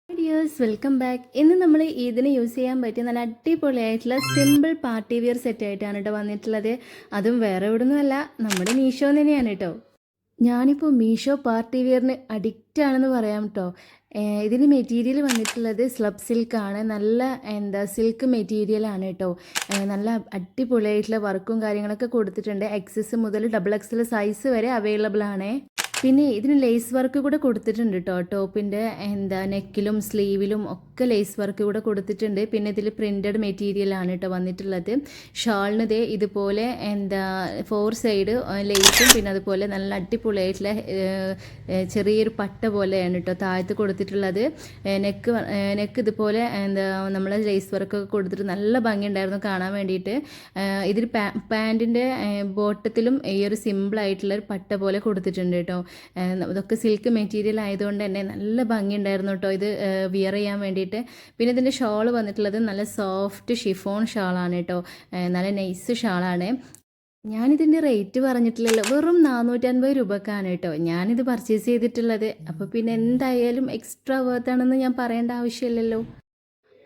Dears welcome back. ഇന്ന് നമ്മൾ ഇതിന് യൂസ് ചെയ്യാൻ പറ്റിയ നല്ല അടിപൊളിയായിട്ടുള്ള സിമ്പിൾ പാർട്ടി വെയർ സെറ്റ് ആയിട്ടാണ് കേട്ടോ വന്നിട്ടുള്ളത്. അതും വേറെ എവിടുന്നുമല്ല, നമ്മുടെ മീഷോ തന്നെയാണ് കേട്ടോ. ഞാനിപ്പോൾ മീഷോ പാർട്ടി വെയറിന് അഡിക്റ്റ് ആണെന്ന് പറയാം കേട്ടോ. ഇതിന് മെറ്റീരിയൽ വന്നിട്ടുള്ളത് സ്ലബ് സിൽക്കാണ്. നല്ല സിൽക്ക് മെറ്റീരിയലാണ് കേട്ടോ. നല്ല അടിപൊളിയായിട്ടുള്ള വർക്കും കാര്യങ്ങളൊക്കെ കൊടുത്തിട്ടുണ്ട്. എക്സസ് മുതൽ ഡബിൾ എക്സൽ സൈസ് വരെ അവൈലബിൾ ആണ്. പിന്നെ ഇതിന് ലേസ് വർക്ക് കൂടെ കൊടുത്തിട്ടുണ്ട് കേട്ടോ. ടോപ്പിൻ്റെ നെക്കിലും സ്ലീവിലും ഒക്കെ ലേസ് വർക്ക് കൂടെ കൊടുത്തിട്ടുണ്ട്. പിന്നെ ഇതിൽ പ്രിൻറ്റഡ് മെറ്റീരിയലാണ് കേട്ടോ വന്നിട്ടുള്ളത്. ഷാളിന് ദേ ഇതുപോലെ 4 സൈഡ് ലേസും പിന്നെ അതുപോലെ നല്ല അടിപൊളിയായിട്ടുള്ള ചെറിയൊരു പട്ട പോലെയാണ് കേട്ടോ താഴത്ത് കൊടുത്തിട്ടുള്ളത്. നെക്ക് ഇതുപോലെ നമ്മൾ ലേസ് വർക്കൊക്കെ കൊടുത്തിട്ട് നല്ല ഭംഗിയുണ്ടായിരുന്നു കാണാൻ വേണ്ടിയിട്ട്. ഇതിൽ പാൻറ്റിൻ്റെ ബോട്ടത്തിലും ഈ ഒരു സിമ്പിളായിട്ടുള്ള ഒരു പട്ട പോലെ കൊടുത്തിട്ടുണ്ട് കേട്ടോ. ഇതൊക്കെ സിൽക്ക് മെറ്റീരിയൽ ആയതുകൊണ്ട് തന്നെ നല്ല ഭംഗിയുണ്ടായിരുന്നു കേട്ടോ ഇത് വിയർ ചെയ്യാൻ വേണ്ടിയിട്ട്. പിന്നെ ഇതിൻ്റെ ഷാൾ വന്നിട്ടുള്ളത് നല്ല സോഫ്റ്റ് ഷിഫോൺ ഷാളാണ് കേട്ടോ. നല്ല നൈസ് ഷാളാണ്. ഞാനിതിൻ്റെ റേറ്റ് പറഞ്ഞിട്ടില്ലല്ലോ, വെറും 450 രൂപക്കാണ് കേട്ടോ ഞാനിത് പർച്ചേസ് ചെയ്തിട്ടുള്ളത്. അപ്പോൾ പിന്നെ എന്തായാലും എക്സ്ട്രാ വർത്താണെന്ന് ഞാൻ പറയേണ്ട ആവശ്യമില്ലല്ലോ.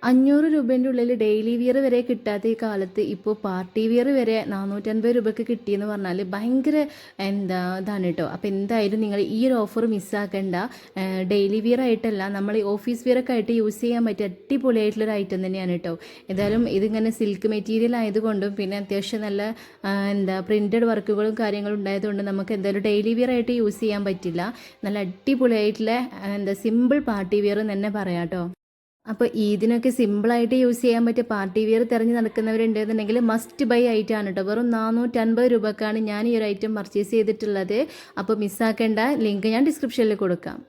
500 രൂപേൻ്റെ ഉള്ളിൽ ഡെയിലി വിയർ വരെ കിട്ടാത്ത ഈ കാലത്ത് ഇപ്പോൾ പാർട്ടി വിയർ വരെ 450 രൂപയ്ക്ക് കിട്ടിയെന്ന് പറഞ്ഞാൽ ഭയങ്കര ഇതാണ് കേട്ടോ. അപ്പോൾ എന്തായാലും നിങ്ങൾ ഈ ഒരു ഓഫർ മിസ്സാക്കണ്ട. ഡെയിലി വിയർ ആയിട്ടല്ല, നമ്മൾ ഈ ഓഫീസ് വിയറൊക്കെ ആയിട്ട് യൂസ് ചെയ്യാൻ പറ്റിയ അടിപൊളിയായിട്ടുള്ളൊരു ഐറ്റം തന്നെയാണ് കേട്ടോ. ഏതായാലും ഇതിങ്ങനെ സിൽക്ക് മെറ്റീരിയൽ ആയതുകൊണ്ടും പിന്നെ അത്യാവശ്യം നല്ല പ്രിൻറ്റഡ് വർക്കുകളും കാര്യങ്ങളും ഉണ്ടായതുകൊണ്ട് നമുക്ക് എന്തായാലും ഡെയിലി വിയർ ആയിട്ട് യൂസ് ചെയ്യാൻ പറ്റില്ല. നല്ല അടിപൊളിയായിട്ടുള്ള സിമ്പിൾ പാർട്ടി വിയർ എന്ന് തന്നെ പറയാം കേട്ടോ. അപ്പോൾ ഇതിനൊക്കെ സിമ്പിളായിട്ട് യൂസ് ചെയ്യാൻ പറ്റിയ പാർട്ടി വെയർ തിരഞ്ഞ് നടക്കുന്നവരുണ്ടെന്നുണ്ടെങ്കിൽ മസ്റ്റ് ബൈ ഐറ്റമാണ് കേട്ടോ. വെറും 450 രൂപക്കാണ് ഞാൻ ഈ ഒരു ഐറ്റം പർച്ചേസ് ചെയ്തിട്ടുള്ളത്. അപ്പോൾ മിസ്സാക്കേണ്ട, ലിങ്ക് ഞാൻ ഡിസ്ക്രിപ്ഷനിൽ കൊടുക്കാം.